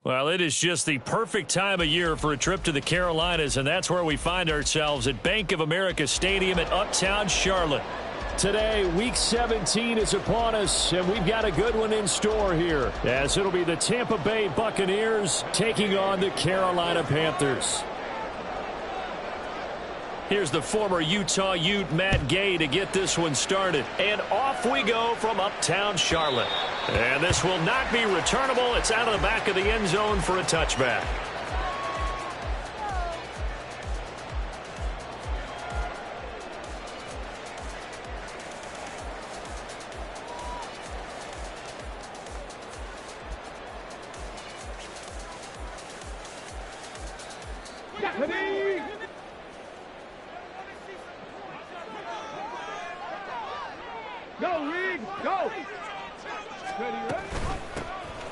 Well, it is just the perfect time of year for a trip to the Carolinas, and that's where we find ourselves at Bank of America Stadium in Uptown Charlotte. Today, Week 17 is upon us, and we've got a good one in store here, as it'll be the Tampa Bay Buccaneers taking on the Carolina Panthers. Here's the former Utah Ute, Matt Gay, to get this one started. And off we go from Uptown Charlotte. And this will not be returnable. It's out of the back of the end zone for a touchback.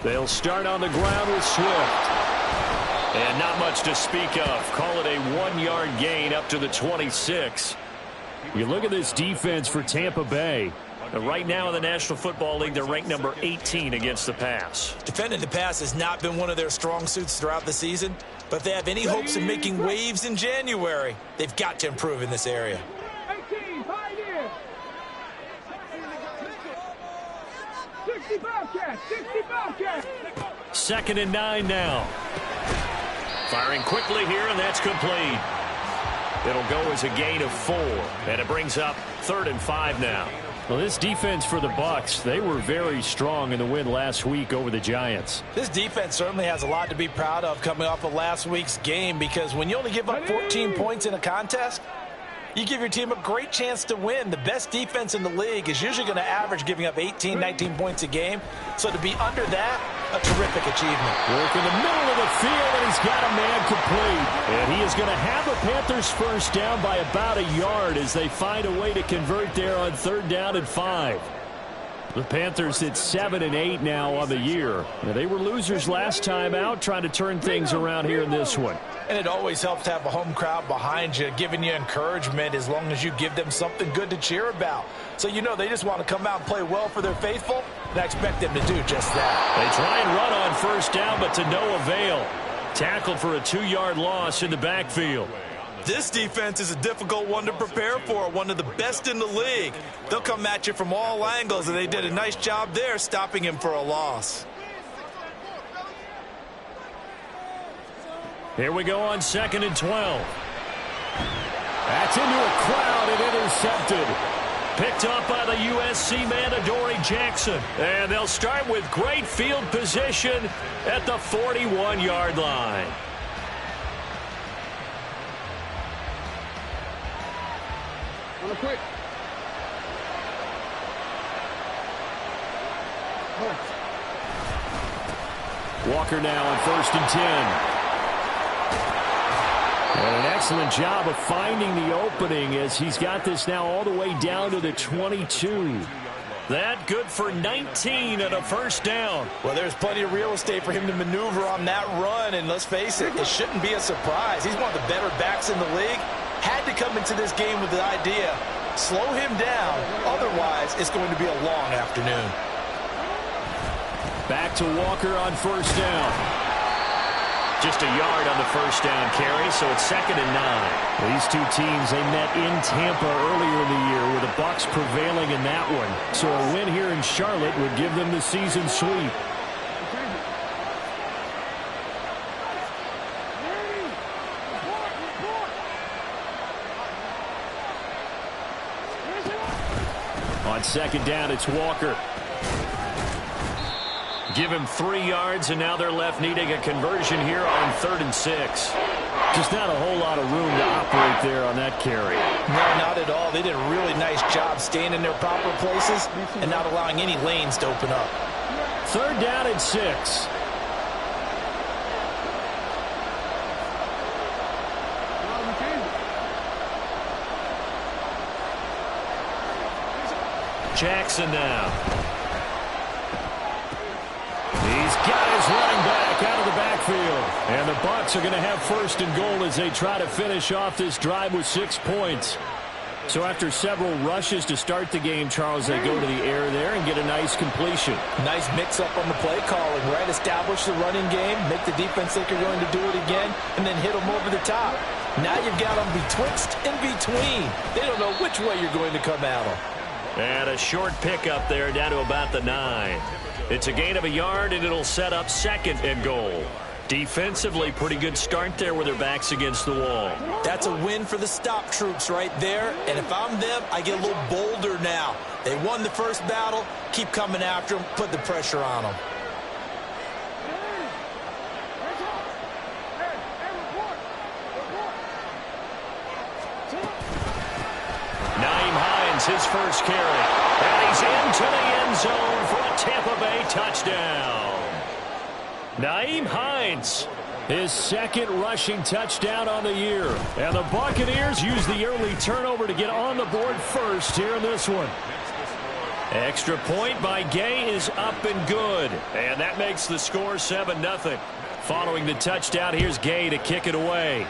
They'll start on the ground with Swift. And not much to speak of. Call it a 1-yard gain up to the 26. You look at this defense for Tampa Bay. Right now in the National Football League, they're ranked number 18 against the pass. Defending the pass has not been one of their strong suits throughout the season. But if they have any hopes of making waves in January, they've got to improve in this area. 2nd and 9 now. Firing quickly here, and that's complete. It'll go as a gain of 4, and it brings up 3rd and 5 now. Well, this defense for the Bucs, they were very strong in the win last week over the Giants. This defense certainly has a lot to be proud of coming off of last week's game, because when you only give up 14 points in a contest, you give your team a great chance to win. The best defense in the league is usually going to average giving up 18, 19 points a game. So to be under that, a terrific achievement. Work in the middle of the field, and he's got a man complete. And he is going to have the Panthers first down by about a yard as they find a way to convert there on 3rd down and 5. The Panthers at 7 and 8 now on the year. Now, they were losers last time out, trying to turn things around here in this one. And it always helps to have a home crowd behind you, giving you encouragement as long as you give them something good to cheer about. So you know they just want to come out and play well for their faithful, and I expect them to do just that. They try and run on 1st down, but to no avail. Tackled for a 2-yard loss in the backfield. This defense is a difficult one to prepare for, one of the best in the league. They'll come at you from all angles, and they did a nice job there stopping him for a loss. Here we go on 2nd and 12. That's into a crowd and intercepted. Picked up by the USC man, Adoree Jackson. And they'll start with great field position at the 41-yard line. Quick. Walker now on 1st and 10. And an excellent job of finding the opening as he's got this now all the way down to the 22. That good for 19 and a 1st down. Well, there's plenty of real estate for him to maneuver on that run, and let's face it, it shouldn't be a surprise. He's one of the better backs in the league. Had to come into this game with the idea, slow him down, otherwise it's going to be a long afternoon. Back to Walker on 1st down. Just a yard on the 1st down carry, so it's 2nd and 9. These two teams, they met in Tampa earlier in the year with the Bucs prevailing in that one. So a win here in Charlotte would give them the season sweep. On 2nd down, it's Walker. Give him 3 yards, and now they're left needing a conversion here on 3rd and 6. Just not a whole lot of room to operate there on that carry. No, not at all. They did a really nice job staying in their proper places and not allowing any lanes to open up. 3rd down and 6. Jackson now. He's got his running back out of the backfield. And the Bucs are going to have 1st and goal as they try to finish off this drive with 6 points. So after several rushes to start the game, Charles, they go to the air there and get a nice completion. Nice mix-up on the play calling, right? Establish the running game, make the defense think you're going to do it again, and then hit them over the top. Now you've got them betwixt and between. They don't know which way you're going to come at them. And a short pickup there down to about the 9. It's a gain of a yard, and it'll set up 2nd and goal. Defensively, pretty good start there with their backs against the wall. That's a win for the stop troops right there. And if I'm them, I get a little bolder now. They won the first battle. Keep coming after them. Put the pressure on them. Nyheim Hines, his first carry. And he's into the end zone for a Tampa Bay touchdown. Nyheim Hines, his 2nd rushing touchdown on the year. And the Buccaneers use the early turnover to get on the board first here in this one. Extra point by Gay is up and good. And that makes the score 7-0. Following the touchdown, here's Gay to kick it away.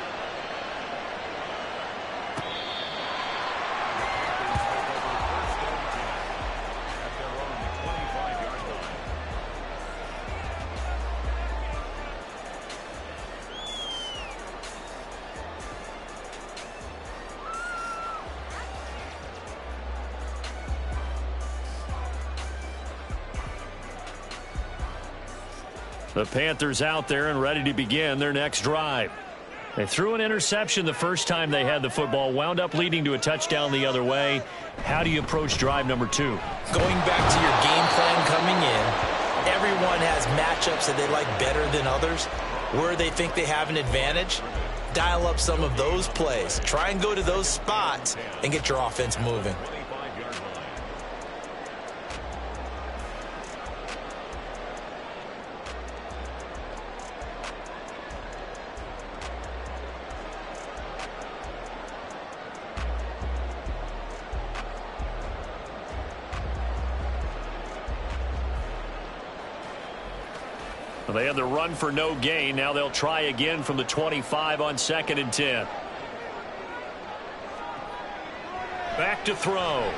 The Panthers out there and ready to begin their next drive. They threw an interception the first time they had the football, wound up leading to a touchdown the other way. How do you approach drive number 2? Going back to your game plan coming in, everyone has matchups that they like better than others. Where they think they have an advantage, dial up some of those plays. Try and go to those spots and get your offense moving. They had the run for no gain. Now they'll try again from the 25 on 2nd and 10. Back to throw.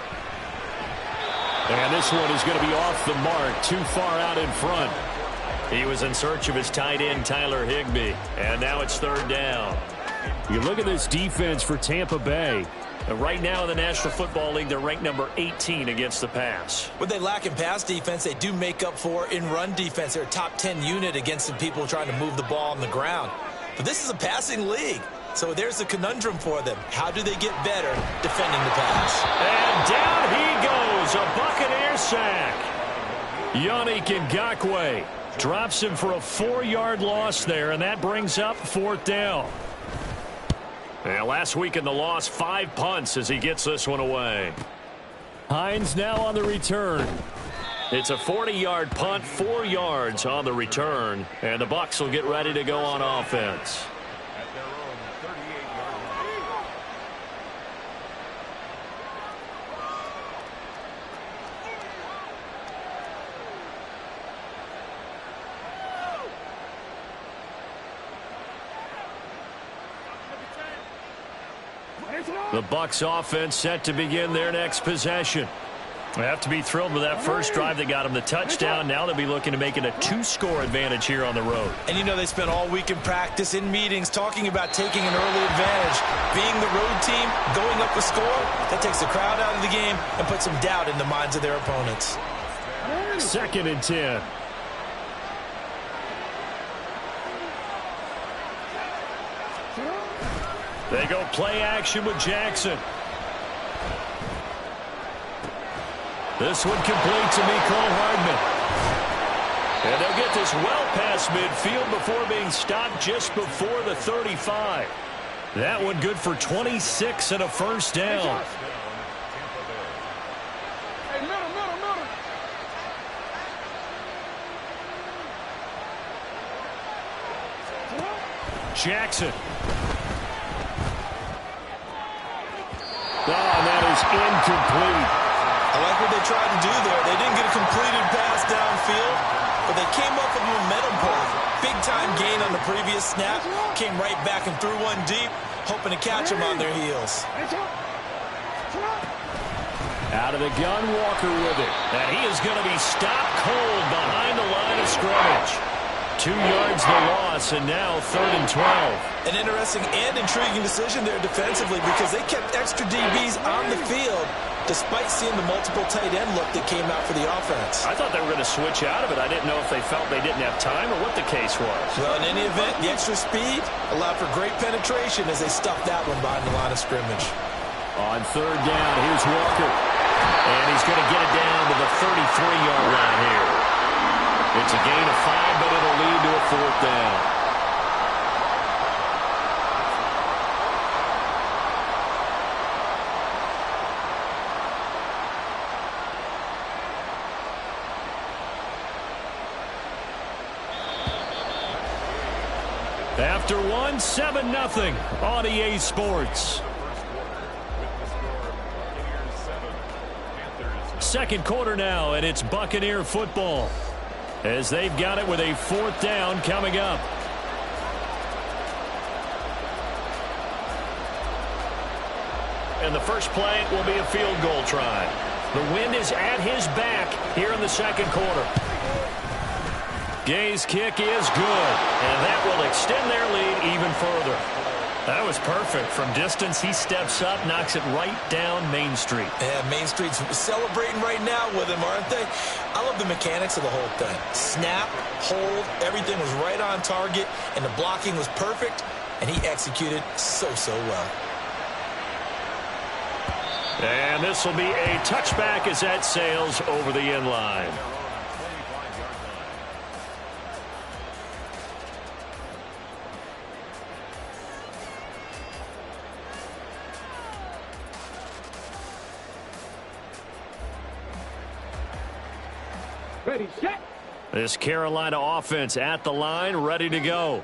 And this one is going to be off the mark, too far out in front. He was in search of his tight end, Tyler Higbee. And now it's 3rd down. You look at this defense for Tampa Bay. And right now in the National Football League, they're ranked number 18 against the pass. What they lack in pass defense, they do make up for in run defense. They're a top 10 unit against the people trying to move the ball on the ground. But this is a passing league. So there's a conundrum for them. How do they get better defending the pass? And down he goes, a Buccaneer sack. Yannick Ngakoue drops him for a 4-yard loss there, and that brings up 4th down. And last week in the loss, 5 punts as he gets this one away. Hines now on the return. It's a 40-yard punt, 4 yards on the return, and the Bucs will get ready to go on offense. The Bucs offense set to begin their next possession. They have to be thrilled with that first drive. They got them the touchdown. Now they'll be looking to make it a 2-score advantage here on the road. And you know they spent all week in practice, in meetings, talking about taking an early advantage. Being the road team, going up a score, that takes the crowd out of the game and puts some doubt in the minds of their opponents. 2nd and 10. They go play action with Jackson. This one complete to Mecole Hardman. And they'll get this well past midfield before being stopped just before the 35. That one good for 26 and a first down. Jackson. Oh, and that is incomplete. I like what they tried to do there. They didn't get a completed pass downfield, but they came up with a momentum play. Big-time gain on the previous snap. Came right back and threw one deep, hoping to catch them on their heels. Out of the gun, Walker with it. And he is going to be stopped cold behind the line of scrimmage. 2 yards the loss, and now 3rd and 12. An interesting and intriguing decision there defensively because they kept extra DBs on the field despite seeing the multiple tight end look that came out for the offense. I thought they were going to switch out of it. I didn't know if they felt they didn't have time or what the case was. Well, in any event, the extra speed allowed for great penetration as they stuffed that one behind the line of scrimmage. On 3rd down, here's Walker. And he's going to get it down to the 33-yard line here. It's a gain of 5, but it'll lead to a 4th down. After 1, 7-0 on EA Sports. Second quarter now, and it's Buccaneer football as they've got it with a 4th down coming up. And the first play will be a field goal try. The wind is at his back here in the second quarter. Gay's kick is good, and that will extend their lead even further. That was perfect. From distance, he steps up, knocks it right down Main Street. Yeah, Main Street's celebrating right now with him, aren't they? I love the mechanics of the whole thing. Snap, hold, everything was right on target, and the blocking was perfect, and he executed so well. And this will be a touchback as that sails over the end line. Ready, set. This Carolina offense at the line, ready to go.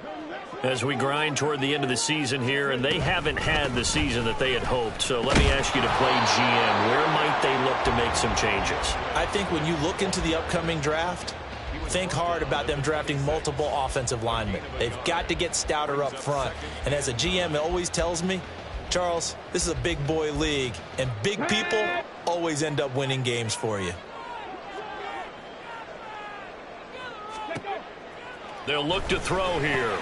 As we grind toward the end of the season here, and they haven't had the season that they had hoped. So let me ask you to play GM. Where might they look to make some changes? I think when you look into the upcoming draft, think hard about them drafting multiple offensive linemen. They've got to get stouter up front. And as a GM, it always tells me, Charles, this is a big boy league, and big people always end up winning games for you. They'll look to throw here.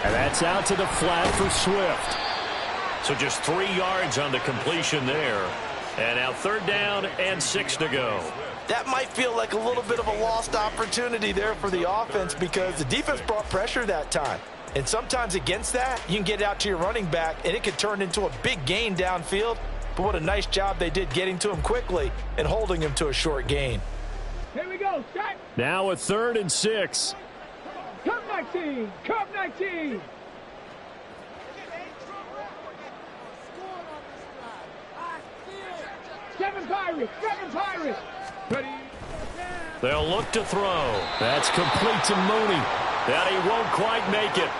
And that's out to the flat for Swift. So just 3 yards on the completion there. And now 3rd down and 6 to go. That might feel like a little bit of a lost opportunity there for the offense because the defense brought pressure that time. And sometimes against that, you can get out to your running back, and it could turn into a big gain downfield. But what a nice job they did getting to him quickly and holding him to a short gain. Here we go, set. Now a 3rd and 6. Come 19, come 19. Seven Pirates. Ready. They'll look to throw. That's complete to Mooney. That he won't quite make it.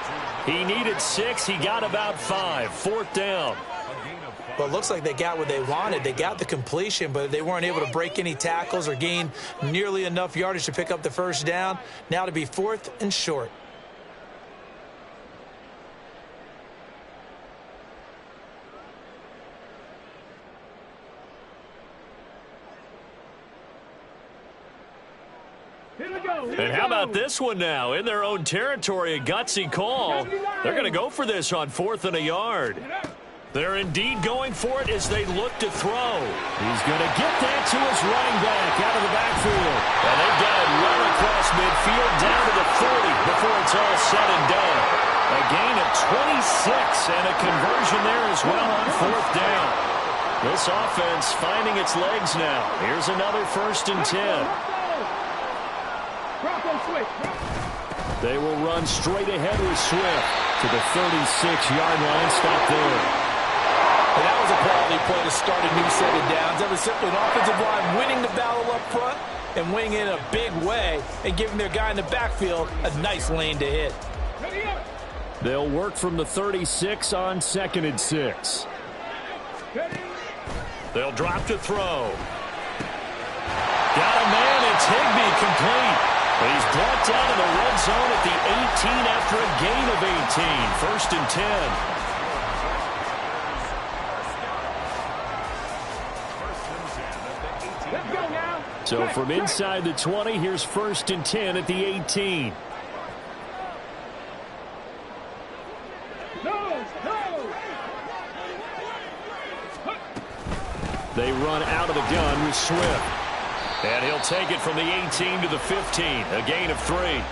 He needed 6. He got about 5. 4th down. Well, it looks like they got what they wanted. They got the completion, but they weren't able to break any tackles or gain nearly enough yardage to pick up the 1st down. Now to be 4th and short. And how about this one now? In their own territory, a gutsy call. They're going to go for this on 4th and a yard. They're indeed going for it as they look to throw. He's going to get that to his running back out of the backfield. And they've got it well across midfield down to the 40 before it's all said and done. A gain of 26 and a conversion there as well on 4th down. This offense finding its legs now. Here's another 1st and 10. They will run straight ahead with Swift to the 36-yard line. Stop there. And that was a quality play to start a new set of downs. That was simply an offensive line winning the battle up front and winning in a big way and giving their guy in the backfield a nice lane to hit. They'll work from the 36 on 2nd and 6. They'll drop to throw. Got a man. It's Higbee complete. He's brought down to the red zone at the 18 after a gain of 18. 1st and 10. So from inside the 20, here's 1st and 10 at the 18. They run out of the gun with Swift. And he'll take it from the 18 to the 15, a gain of 3.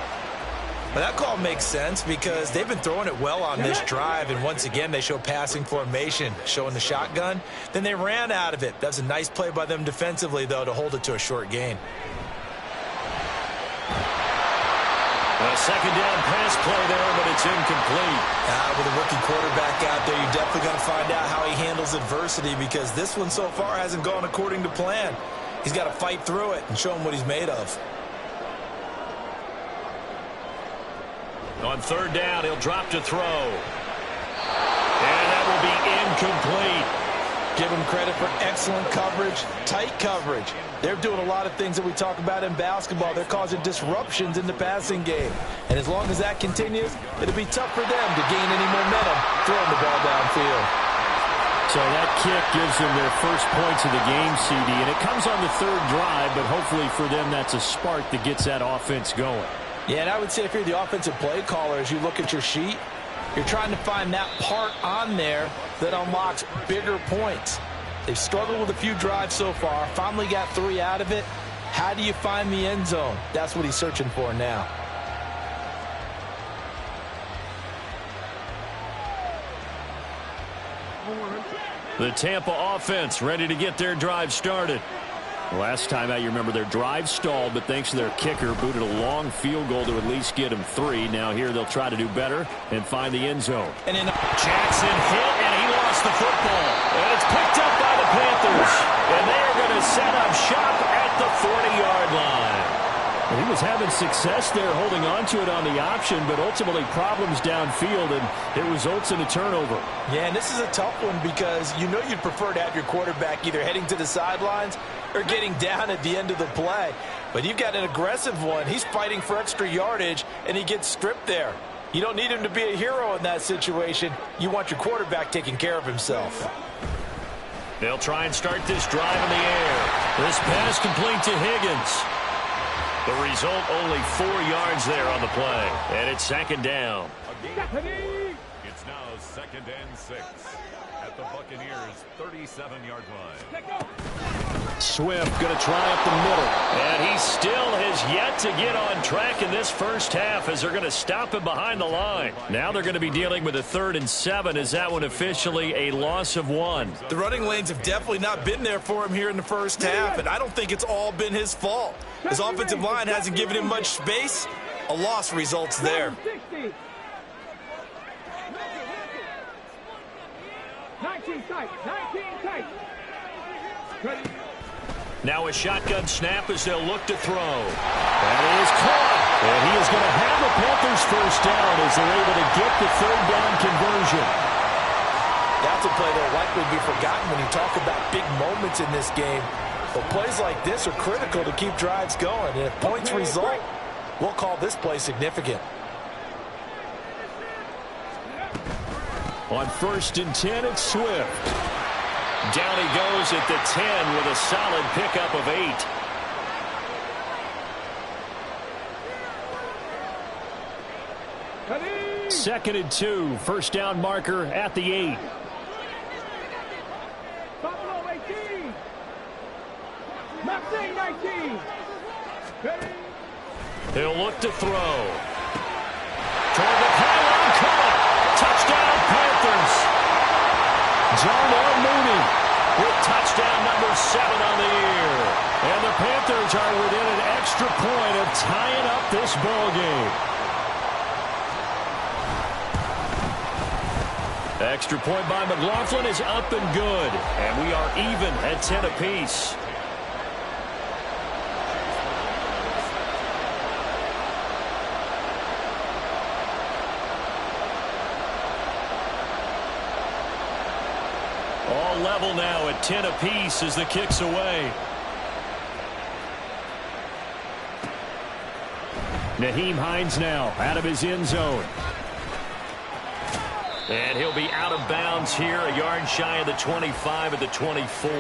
Well, that call makes sense because they've been throwing it well on this drive, and once again they show passing formation, showing the shotgun. Then they ran out of it. That's a nice play by them defensively, though, to hold it to a short gain. A second down pass play there, but it's incomplete. With a rookie quarterback out there, you're definitely going to find out how he handles adversity because this one so far hasn't gone according to plan. He's got to fight through it and show him what he's made of. On 3rd down, he'll drop to throw. And that will be incomplete. Give him credit for excellent coverage, tight coverage. They're doing a lot of things that we talk about in basketball. They're causing disruptions in the passing game. And as long as that continues, it'll be tough for them to gain any momentum throwing the ball downfield. So that kick gives them their first points of the game, CD. And it comes on the 3rd drive, but hopefully for them that's a spark that gets that offense going. Yeah, and I would say if you're the offensive play caller, as you look at your sheet, you're trying to find that part on there that unlocks bigger points. They've struggled with a few drives so far, finally got 3 out of it. How do you find the end zone? That's what he's searching for now. The Tampa offense ready to get their drive started. Last time out, you remember their drive stalled, but thanks to their kicker, booted a long field goal to at least get them 3. Now here they'll try to do better and find the end zone. And then Jackson hit, and he lost the football. And it's picked up by the Panthers. And they're going to set up shop at the 40-yard line. Well, he was having success there holding on to it on the option, but ultimately problems downfield, and it results in a turnover. Yeah, and this is a tough one because you know you'd prefer to have your quarterback either heading to the sidelines or getting down at the end of the play. But you've got an aggressive one. He's fighting for extra yardage, and he gets stripped there. You don't need him to be a hero in that situation. You want your quarterback taking care of himself. They'll try and start this drive in the air. This pass complete to Higgins. The result, only 4 yards there on the play. And it's 2nd down. It's now 2nd and 6 at the Buccaneers' 37-yard line. Swift going to try up the middle. And he still has yet to get on track in this first half as they're going to stop him behind the line. Now they're going to be dealing with a 3rd and 7. Is that one officially a loss of 1? The running lanes have definitely not been there for him here in the first half, and I don't think it's all been his fault. His offensive line hasn't given him much space. A loss results there. 19 tight, 19 tight. Now a shotgun snap as they'll look to throw. That is caught. And he is going to have the Panthers first down as they're able to get the 3rd down conversion. That's a play that will likely be forgotten when you talk about big moments in this game. But plays like this are critical to keep drives going. And if points result, we'll call this play significant. On 1st and 10, it's Swift. Down he goes at the 10 with a solid pickup of 8. 2nd and 2, 1st down marker at the 8. Buffalo 18. Maxine 19. He'll look to throw. Toward the pylon, caught. Touchdown, Panthers. Darnell Mooney with touchdown number 7 on the year. And the Panthers are within an extra point of tying up this ball game. Extra point by McLaughlin is up and good. And we are even at 10 apiece. All level now at 10 apiece as the kick's away. Nyheim Hines now out of his end zone. And he'll be out of bounds here, a yard shy of the 25 at the 24.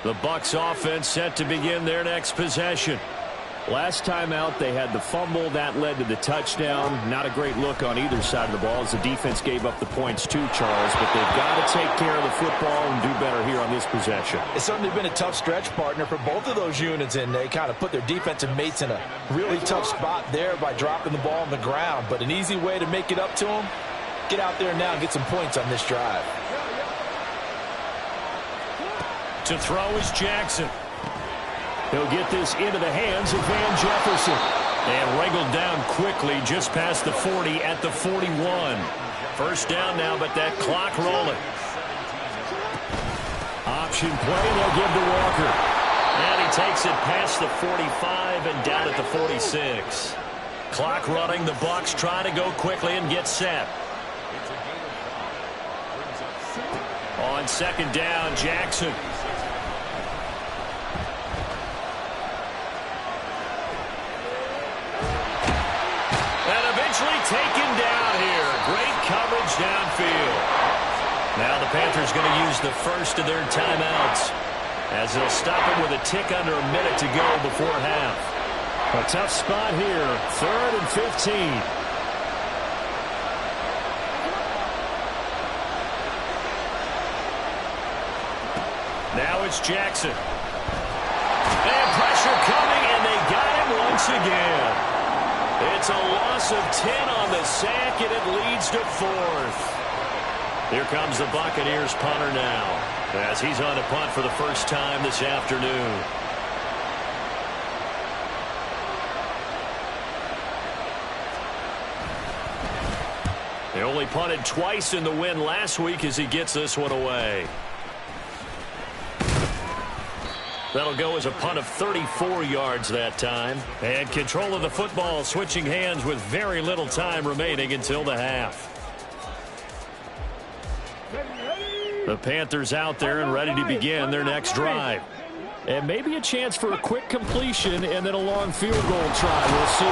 The Bucs offense set to begin their next possession. Last time out, they had the fumble. That led to the touchdown. Not a great look on either side of the ball as the defense gave up the points too, Charles. But they've got to take care of the football and do better here on this possession. It's certainly been a tough stretch, partner, for both of those units, and they kind of put their defensive mates in a really tough spot there by dropping the ball on the ground. But an easy way to make it up to them, get out there now and get some points on this drive. To throw is Jackson. He'll get this into the hands of Van Jefferson. And wrangled down quickly just past the 40 at the 41. First down now, but that clock rolling. Option play, they'll give to Walker. And he takes it past the 45 and down at the 46. Clock running, the Bucs try to go quickly and get set. On second down, Jackson. Taken down here. Great coverage downfield. Now the Panthers going to use the first of their timeouts as they'll stop it with a tick under a minute to go before half. A tough spot here. 3rd and 15. Now it's Jackson. And pressure coming, and they got him once again. It's a loss of 10 on the sack, and it leads to 4th. Here comes the Buccaneers punter now as he's on a punt for the first time this afternoon. They only punted twice in the win last week as he gets this one away. That'll go as a punt of 34 yards that time. And control of the football switching hands with very little time remaining until the half. The Panthers out there and ready to begin their next drive. And maybe a chance for a quick completion and then a long field goal try. We'll see.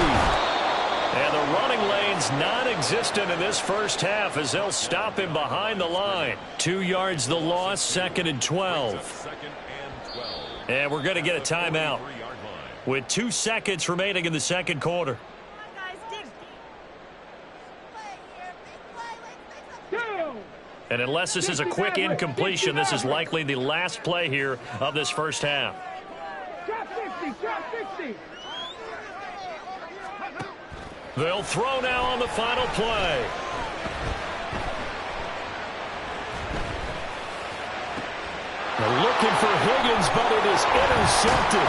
And the running lane's non-existent in this first half as they'll stop him behind the line. 2 yards the loss, 2nd and 12. And we're going to get a timeout with 2 seconds remaining in the second quarter. And unless this is a quick incompletion, this is likely the last play here of this first half. They'll throw now on the final play. They're looking for Higgins, but it is intercepted.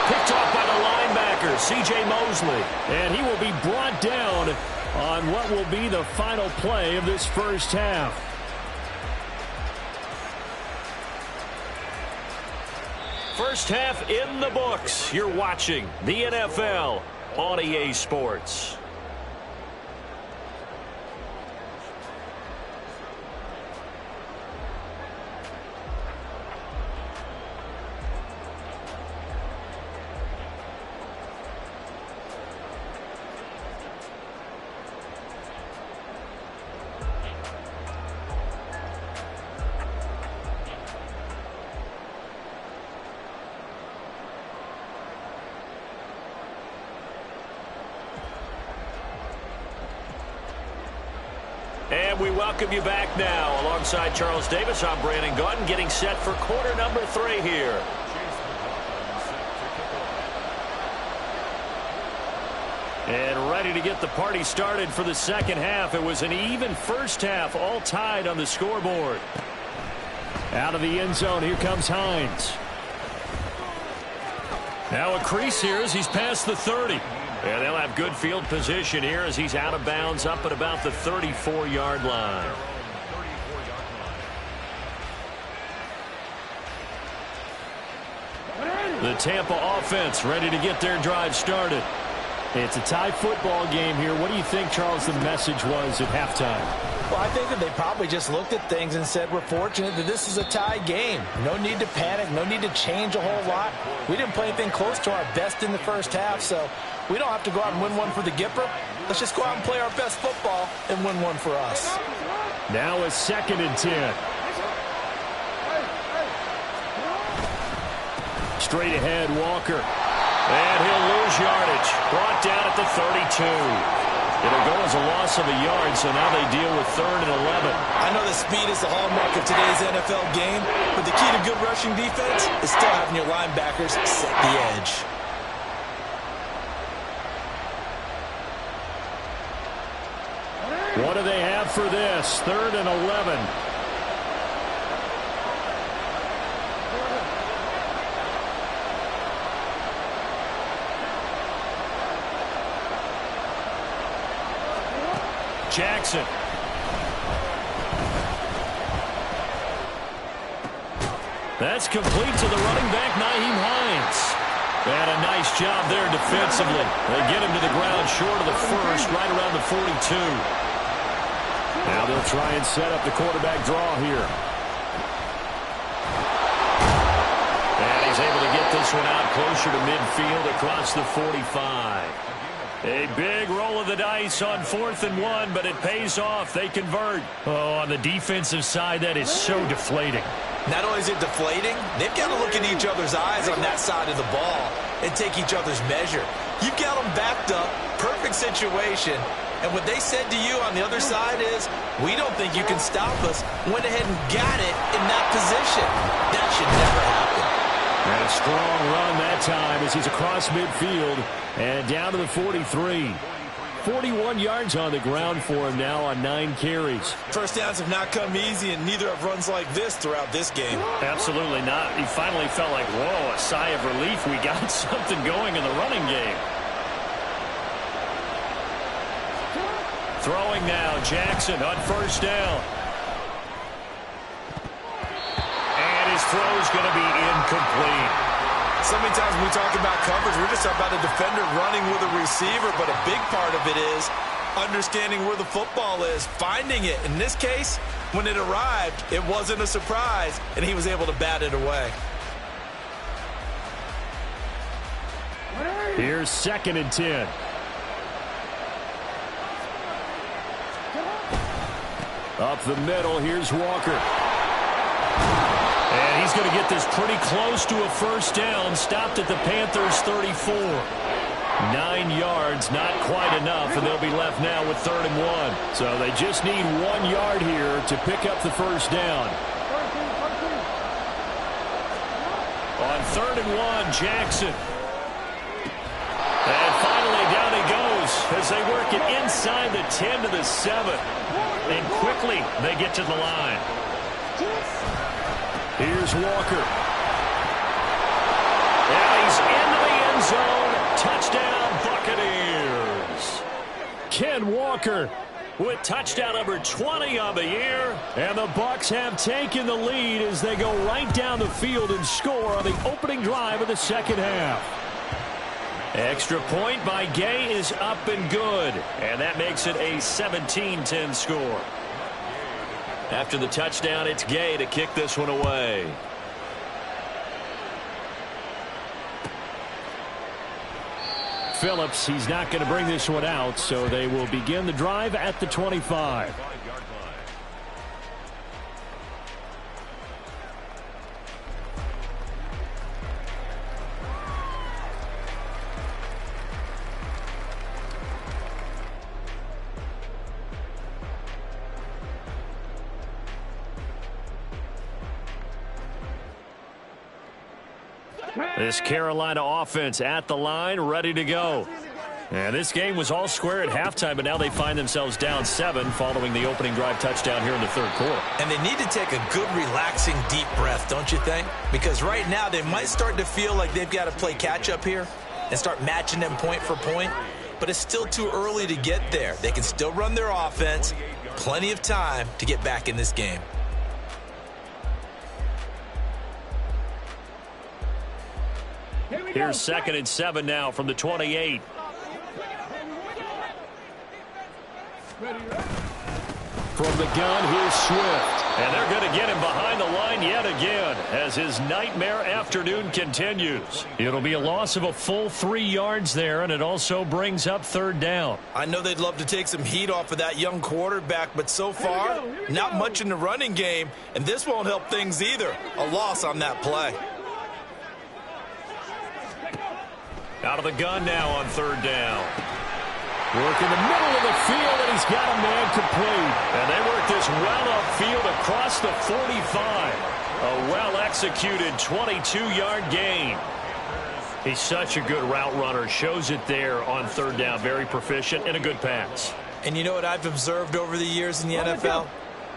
Picked off by the linebacker, C.J. Mosley. And he will be brought down on what will be the final play of this first half. First half in the books. You're watching the NFL on EA Sports. And we welcome you back now. Alongside Charles Davis, I'm Brandon Gautin, getting set for quarter number 3 here. And ready to get the party started for the second half. It was an even first half, all tied on the scoreboard. Out of the end zone, here comes Hines. Now a crease here as he's past the 30. And they'll have good field position here as he's out of bounds up at about the 34-yard line. The Tampa offense ready to get their drive started. It's a tie football game here. What do you think, Charles, the message was at halftime? Well, I think that they probably just looked at things and said, we're fortunate that this is a tie game. No need to panic. No need to change a whole lot. We didn't play anything close to our best in the first half, so we don't have to go out and win one for the Gipper. Let's just go out and play our best football and win one for us. Now a 2nd and 10. Straight ahead, Walker. And he'll lose yardage. Brought down at the 32. It'll go as a loss of a yard, so now they deal with 3rd and 11. I know that speed is the hallmark of today's NFL game, but the key to good rushing defense is still having your linebackers set the edge. What do they have for this? 3rd and 11. Jackson. That's complete to the running back, Nyheim Hines. And a nice job there defensively. They get him to the ground short of the first, right around the 42. Now they'll try and set up the quarterback draw here. And he's able to get this one out closer to midfield across the 45. A big roll of the dice on 4th and 1, but it pays off. They convert. Oh, on the defensive side, that is so deflating. Not only is it deflating, they've got to look in each other's eyes on that side of the ball and take each other's measure. You've got them backed up, perfect situation, and what they said to you on the other side is, we don't think you can stop us. Went ahead and got it in that position. That should never happen. And a strong run that time as he's across midfield and down to the 43. 41 yards on the ground for him now on 9 carries. First downs have not come easy, and neither have runs like this throughout this game. Absolutely not. He finally felt like, whoa, a sigh of relief. We got something going in the running game. Throwing now, Jackson on 1st down. And his throw's going to be incomplete. So many times when we talk about coverage, we're just talking about a defender running with a receiver, but a big part of it is understanding where the football is, finding it. In this case, when it arrived, it wasn't a surprise, and he was able to bat it away. Here's 2nd and 10. Up the middle, here's Walker. And he's going to get this pretty close to a 1st down. Stopped at the Panthers' 34. 9 yards, not quite enough, and they'll be left now with 3rd and 1. So they just need 1 yard here to pick up the 1st down. On 3rd and 1, Jackson. And finally down he goes as they work it inside the 10 to the 7. And quickly they get to the line. Here's Walker. And he's into the end zone. Touchdown, Buccaneers. Ken Walker with touchdown number 20 on the year. And the Bucs have taken the lead as they go right down the field and score on the opening drive of the 2nd half. Extra point by Gay is up and good. And that makes it a 17-10 score. After the touchdown, it's Gay to kick this one away. Phillips, he's not going to bring this one out, so they will begin the drive at the 25. This Carolina offense at the line, ready to go. And this game was all square at halftime, but now they find themselves down 7 following the opening drive touchdown here in the 3rd quarter. And they need to take a good, relaxing, deep breath, don't you think? Because right now they might start to feel like they've got to play catch-up here and start matching them point for point. But it's still too early to get there. They can still run their offense. Plenty of time to get back in this game. Here's 2nd and 7 now from the 28. From the gun, here's Swift. And they're going to get him behind the line yet again as his nightmare afternoon continues. It'll be a loss of a full 3 yards there, and it also brings up 3rd down. I know they'd love to take some heat off of that young quarterback, but so far, not much in the running game, and this won't help things either. A loss on that play. Out of the gun now on third down. Work in the middle of the field, and he's got a man complete. And they work this well upfield across the 45. A well-executed 22-yard gain. He's such a good route runner. Shows it there on third down. Very proficient and a good pass. And you know what I've observed over the years in the NFL?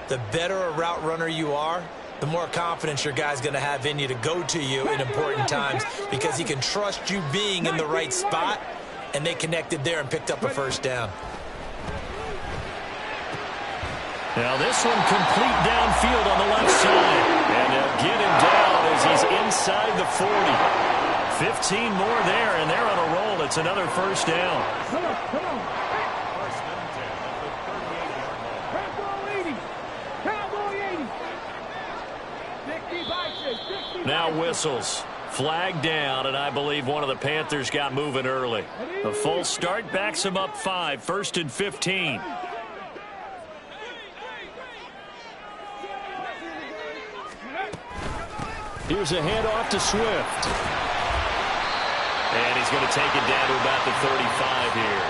The better a route runner you are, the more confidence your guy's going to have in you to go to you in important times because he can trust you being in the right spot, and they connected there and picked up a first down. Now this one complete downfield on the left side. And they'll get him down as he's inside the 40. 15 more there, and they're on a roll. It's another first down. Come on, come on. Cowboy 80. Cowboy 80. 65. Now whistles. Flag down, and I believe one of the Panthers got moving early. The full start backs him up 5, 1st and 15. Here's a handoff to Swift. And he's going to take it down to about the 35 here.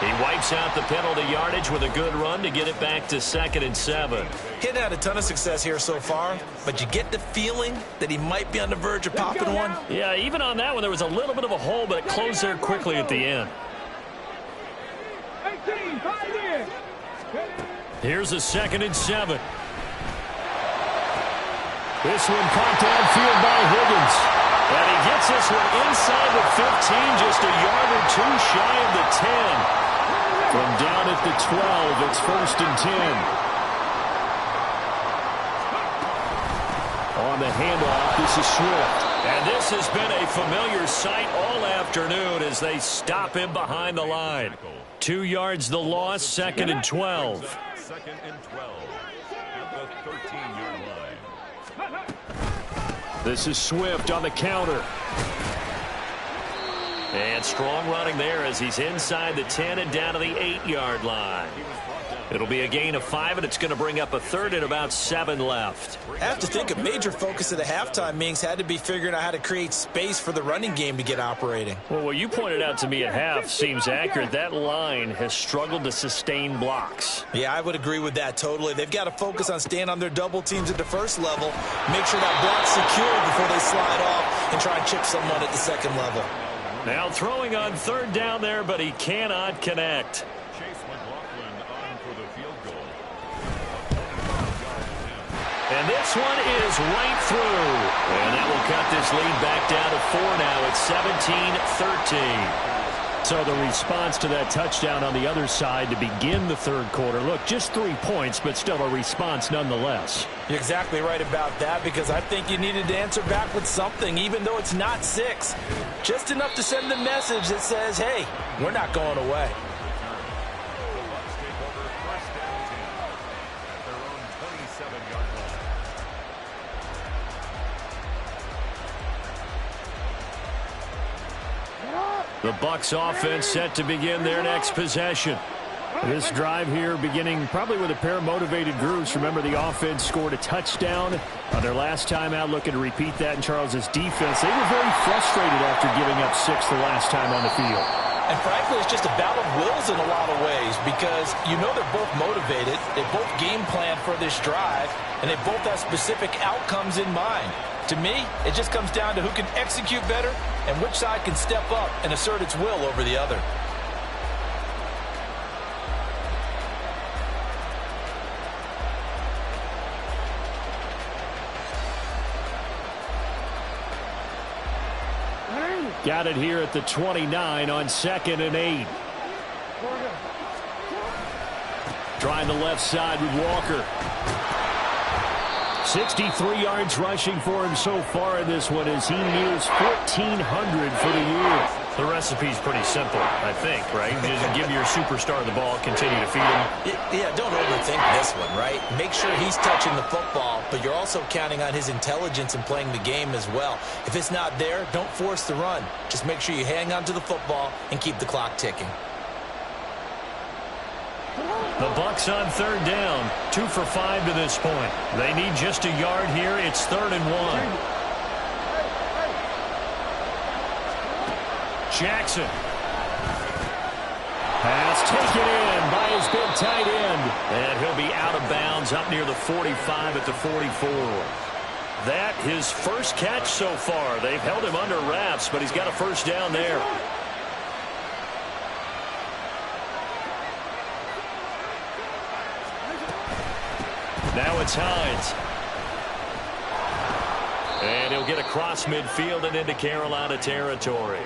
He wipes out the penalty yardage with a good run to get it back to 2nd and 7. He hadn't had a ton of success here so far, but you get the feeling that he might be on the verge of popping one. Yeah, even on that one, there was a little bit of a hole, but it closed there quickly at the end. 18, 5 in. Here's a 2nd and 7. This one caught downfield by Higgins. And he gets this one inside the 15, just a yard or two shy of the 10. From down at the 12, it's 1st and 10. On the handoff, this is Swift. And this has been a familiar sight all afternoon as they stop him behind the line. 2 yards the loss, 2nd and 12. 2nd and 12 at the 13-yard line. This is Swift on the counter. And strong running there as he's inside the 10 and down to the 8-yard line. It'll be a gain of 5, and it's going to bring up a 3rd and about 7 left. I have to think a major focus of the halftime meetings had to be figuring out how to create space for the running game to get operating. Well, what you pointed out to me at half seems accurate. That line has struggled to sustain blocks. Yeah, I would agree with that totally. They've got to focus on staying on their double teams at the first level, make sure that block's secure before they slide off and try and chip someone at the second level. Now throwing on 3rd down there, but he cannot connect. And this one is right through. And that will cut this lead back down to 4 now. It's 17-13. So the response to that touchdown on the other side to begin the 3rd quarter. Look, just 3 points, but still a response nonetheless. You're exactly right about that because I think you needed to answer back with something, even though it's not 6. Just enough to send the message that says, hey, we're not going away. The Bucs offense set to begin their next possession. This drive here beginning probably with a pair of motivated groups. Remember, the offense scored a touchdown on their last time out, looking to repeat that in Charles's defense. They were very frustrated after giving up 6 the last time on the field. And frankly, it's just a battle of wills in a lot of ways because you know they're both motivated. They both game plan for this drive, and they both have specific outcomes in mind. To me, it just comes down to who can execute better and which side can step up and assert its will over the other. Got it here at the 29 on 2nd and 8. Trying the left side with Walker. 63 yards rushing for him so far in this one as he nears 1,400 for the year. The recipe's pretty simple, I think, right? Just give your superstar the ball, continue to feed him. Yeah, don't overthink this one, right? Make sure he's touching the football, but you're also counting on his intelligence in playing the game as well. If it's not there, don't force the run. Just make sure you hang on to the football and keep the clock ticking. The Bucs on 3rd down, 2 for 5 to this point. They need just a yard here. It's 3rd and 1. Jackson. Pass taken in by his big tight end. And he'll be out of bounds up near the 45 at the 44. That his first catch so far. They've held him under wraps, but he's got a first down there. Now it's Hines. And he'll get across midfield and into Carolina territory.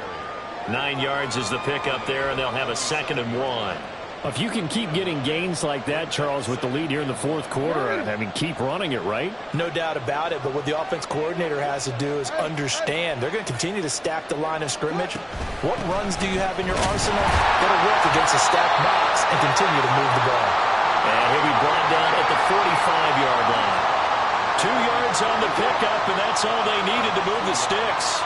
9 yards is the pickup there, and they'll have a 2nd and 1. If you can keep getting gains like that, Charles, with the lead here in the fourth quarter, I mean, keep running it, right? No doubt about it, but what the offense coordinator has to do is understand they're going to continue to stack the line of scrimmage. What runs do you have in your arsenal? Go to work against a stacked box and continue to move the ball. And he'll be brought down at the 45-yard line. 2 yards on the pickup, and that's all they needed to move the sticks.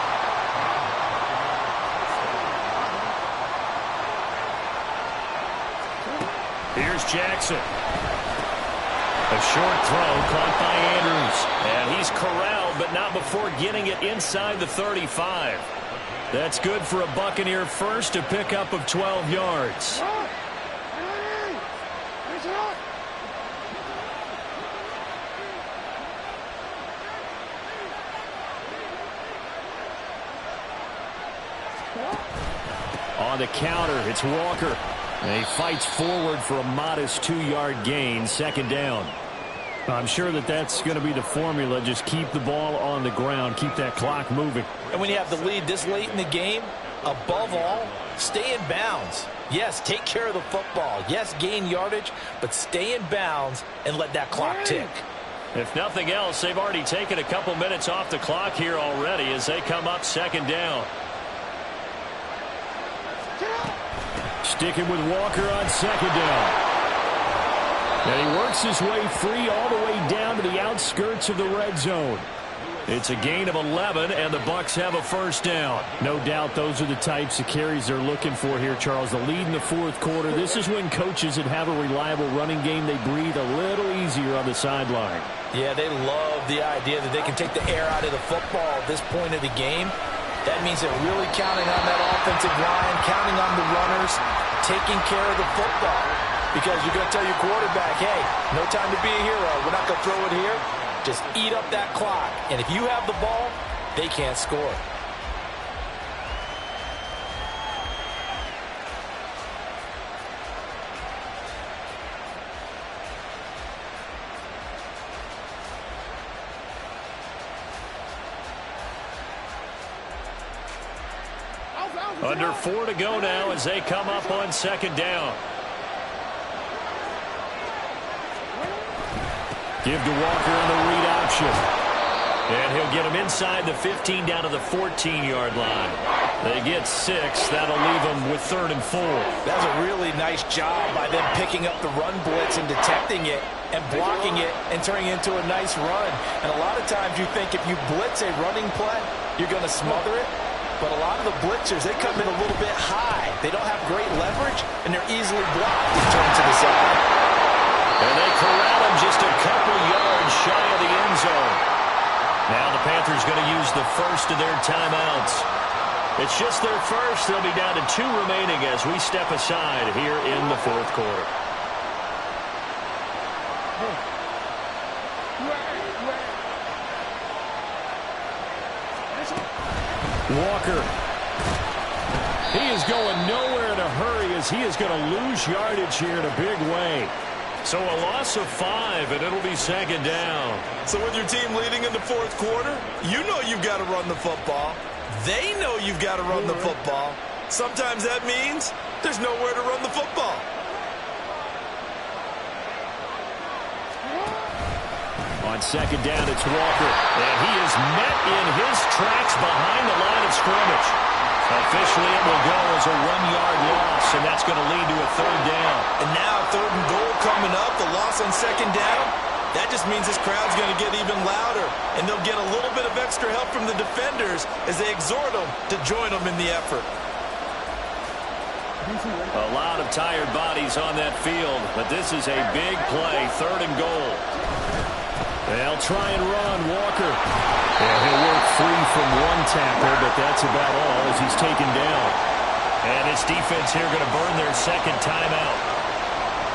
Here's Jackson. A short throw caught by Andrews. And he's corralled, but not before getting it inside the 35. That's good for a Buccaneer first, a pickup of 12 yards. On the counter, it's Walker. And he fights forward for a modest 2-yard gain, 2nd down. I'm sure that's going to be the formula. Just keep the ball on the ground, keep that clock moving. And when you have the lead this late in the game, above all, stay in bounds. Yes, take care of the football. Yes, gain yardage, but stay in bounds and let that clock tick. If nothing else, they've already taken a couple minutes off the clock here already as they come up 2nd down. Sticking with Walker on 2nd down. And he works his way free all the way down to the outskirts of the red zone. It's a gain of 11, and the Bucs have a first down. No doubt those are the types of carries they're looking for here, Charles. The lead in the fourth quarter. This is when coaches that have a reliable running game, they breathe a little easier on the sideline. Yeah, they love the idea that they can take the air out of the football at this point of the game. That means they're really counting on that offensive line, counting on the runners, taking care of the football. Because you're going to tell your quarterback, hey, no time to be a hero. We're not going to throw it here. Just eat up that clock. And if you have the ball, they can't score. Under 4 to go now as they come up on 2nd down. Give to Walker on the read option. And he'll get him inside the 15 down to the 14-yard line. They get 6. That'll leave them with 3rd and 4. That's a really nice job by them picking up the run blitz and detecting it and blocking it and turning it into a nice run. And a lot of times you think if you blitz a running play, you're going to smother it. But a lot of the blitzers, they come in a little bit high. They don't have great leverage, and they're easily blocked and turned to the side. And they corral him just a couple yards shy of the end zone. Now the Panthers going to use the first of their timeouts. It's just their first. They'll be down to 2 remaining as we step aside here in the fourth quarter. Walker. He is going nowhere in a hurry as he is going to lose yardage here in a big way. So a loss of 5, and it'll be 2nd down. So with your team leading in the fourth quarter, you know you've got to run the football. They know you've got to run the football. Sometimes that means there's nowhere to run the football. On 2nd down, it's Walker. And he is met in his tracks behind the line of scrimmage. Officially, it will go as a 1-yard loss, and that's going to lead to a 3rd down. And now 3rd and goal coming up, the loss on 2nd down. That just means this crowd's going to get even louder, and they'll get a little bit of extra help from the defenders as they exhort them to join them in the effort. A lot of tired bodies on that field, but this is a big play, 3rd and goal. They'll try and run Walker. And he'll work free from one tackle, but that's about all as he's taken down. And this defense here going to burn their second timeout.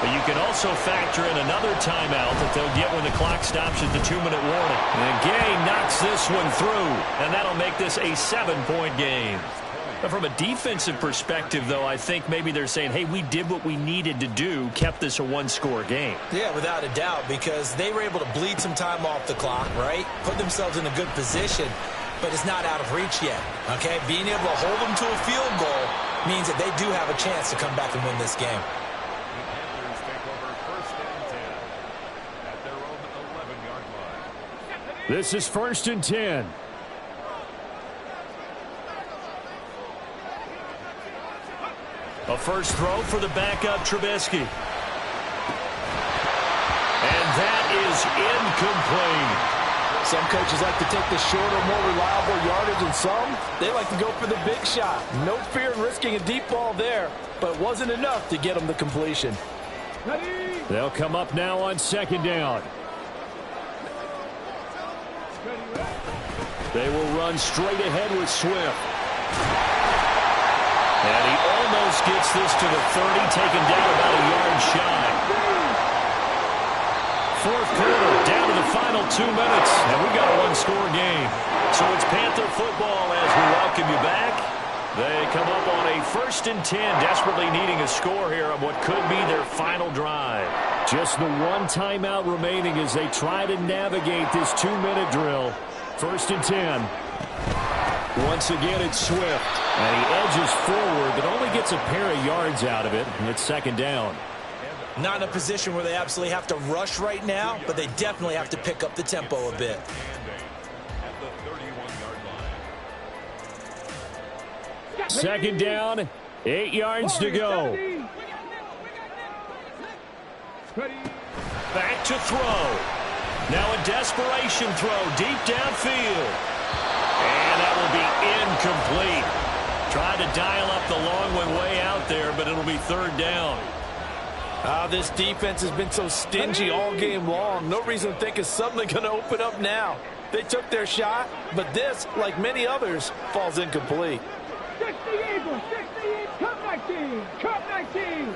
But you can also factor in another timeout that they'll get when the clock stops at the 2-minute warning. And Gay knocks this one through, and that'll make this a 7-point game. But from a defensive perspective, though, I think maybe they're saying, hey, we did what we needed to do, kept this a one-score game. Yeah, without a doubt, because they were able to bleed some time off the clock, right? Put themselves in a good position, but it's not out of reach yet, okay? Being able to hold them to a field goal means that they do have a chance to come back and win this game. The Panthers take over first and 10 at their own 11-yard line. This is first and 10. A first throw for the backup Trubisky. And that is incomplete. Some coaches like to take the shorter, more reliable yardage, and some, they like to go for the big shot. No fear in risking a deep ball there, but it wasn't enough to get them the completion. Ready? They'll come up now on second down. They will run straight ahead with Swift. And he almost gets this to the 30, taken down about a yard shy. Fourth quarter, down to the final 2 minutes, and we got a one-score game. So it's Panther football as we welcome you back. They come up on a first and 10, desperately needing a score here on what could be their final drive. Just the one timeout remaining as they try to navigate this 2-minute drill. First and 10. Once again, it's Swift. And he edges forward, but only gets a pair of yards out of it. And it's second down. Not in a position where they absolutely have to rush right now, but they definitely have to pick up the tempo a bit. At the 31-yard line. Second down, 8 yards to go. Back to throw. Now a desperation throw deep downfield. And that will be incomplete. Tried to dial up the long one way out there, but it'll be third down. This defense has been so stingy all game long. No reason to think it's suddenly going to open up now. They took their shot, but this, like many others, falls incomplete. 60 Eagles, 60, Cup 19, Cup 19.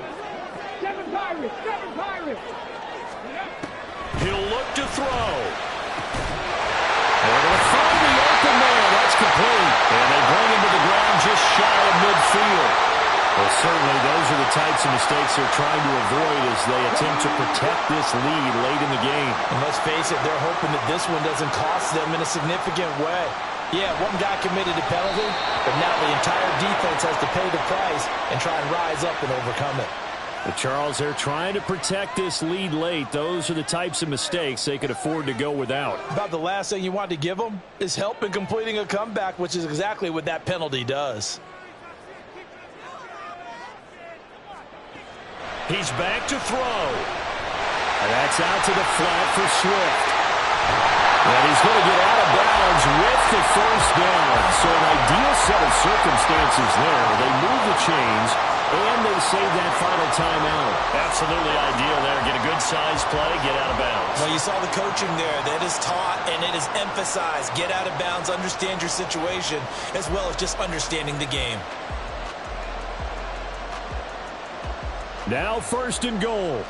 7 Pirates, 7 Pirates. He'll look to throw. They're going to find the open man. That's complete. And they bring him to the ground just shy of midfield. Well, certainly those are the types of mistakes they're trying to avoid as they attempt to protect this lead late in the game. And let's face it, they're hoping that this one doesn't cost them in a significant way. Yeah, one guy committed a penalty, but now the entire defense has to pay the price and try and rise up and overcome it. But Charles, they're trying to protect this lead late. Those are the types of mistakes they could afford to go without. About the last thing you want to give them is help in completing a comeback, which is exactly what that penalty does. He's back to throw. And that's out to the flat for Swift. And he's going to get out of bounds with the first down. So an ideal set of circumstances there. They move the chains, and they save that final timeout. Absolutely ideal there. Get a good size play, get out of bounds. Well, you saw the coaching there. That is taught and it is emphasized. Get out of bounds, understand your situation, as well as just understanding the game. Now first and goal.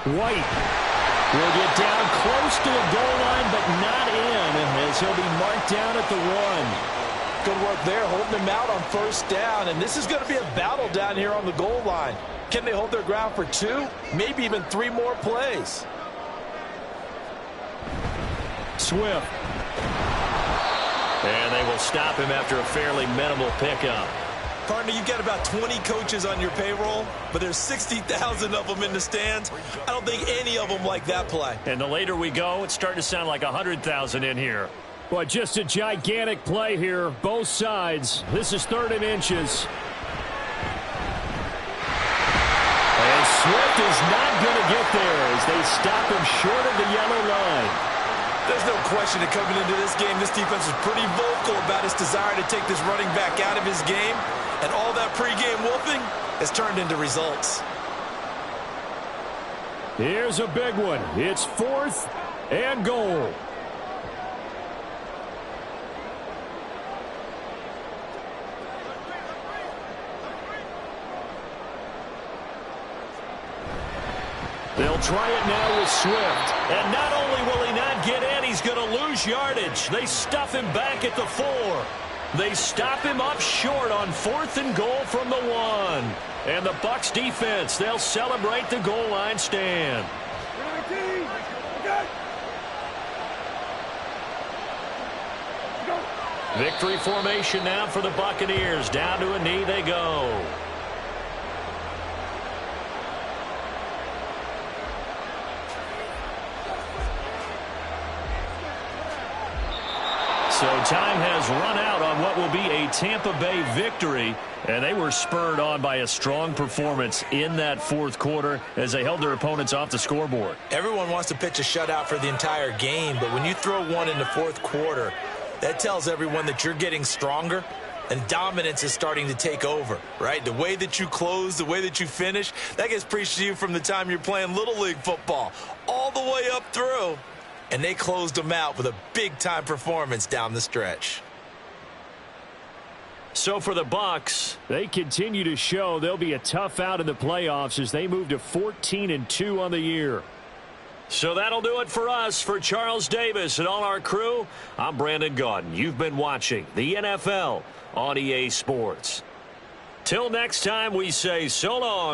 White will get down close to the goal line, but not in, as he'll be marked down at the 1. Good work there, holding him out on first down, and this is going to be a battle down here on the goal line. Can they hold their ground for 2, maybe even 3 more plays? Swift. And they will stop him after a fairly minimal pickup. Partner, you've got about 20 coaches on your payroll, but there's 60,000 of them in the stands. I don't think any of them like that play. And the later we go, it's starting to sound like 100,000 in here. Boy, just a gigantic play here, both sides. This is 3rd and inches. And Swift is not going to get there as they stop him short of the yellow line. There's no question that coming into this game, this defense was pretty vocal about its desire to take this running back out of his game. And all that pregame wolfing has turned into results. Here's a big one. It's 4th and goal. They'll try it now with Swift. And not only will he not get in, he's going to lose yardage. They stuff him back at the 4. They stop him up short on 4th and goal from the 1. And the Bucs defense, they'll celebrate the goal line stand. Victory formation now for the Buccaneers. Down to a knee they go. So time has run out on what will be a Tampa Bay victory, and they were spurred on by a strong performance in that 4th quarter as they held their opponents off the scoreboard. Everyone wants to pitch a shutout for the entire game, but when you throw one in the 4th quarter, that tells everyone that you're getting stronger and dominance is starting to take over, right? The way that you close, the way that you finish, that gets preached to you from the time you're playing Little League football all the way up through. And they closed them out with a big-time performance down the stretch. So for the Bucs, they continue to show they'll be a tough out in the playoffs as they move to 14-2 on the year. So that'll do it for us. For Charles Davis and all our crew, I'm Brandon Gaudin. You've been watching the NFL on EA Sports. Till next time, we say so long.